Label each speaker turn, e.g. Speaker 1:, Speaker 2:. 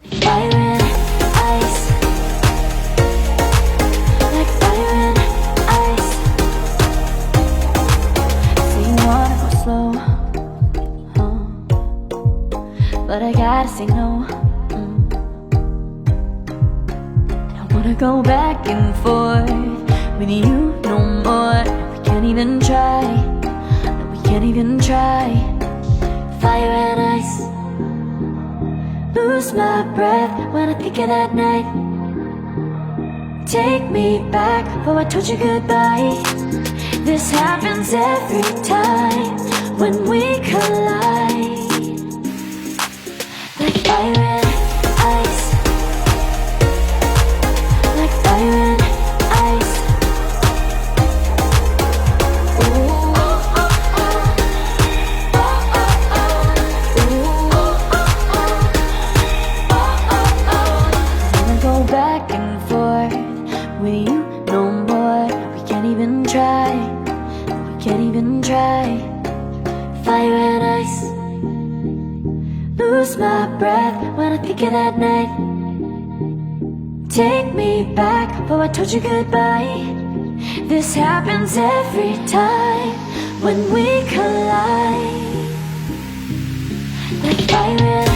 Speaker 1: Fire and ice, like fire and ice. Say you wanna go slow, but I gotta say no. Don't wanna go back and forth with you no more. We can't even try, no, we can't even try. Fire and ice, lose my breath when I think of that night. Take me back before I told you goodbye. This happens every time when we collide. Like fire and ice, like fire and ice. Ooh, oh, oh, oh. Oh, oh, oh. Ooh, oh, oh, oh. Oh, oh, oh. Wanna go back and forth with you no more. We can't even try, we can't even try. Fire and ice, lose my breath when I think of that night. Take me back before I told you goodbye. This happens every time when we collide. Like fire and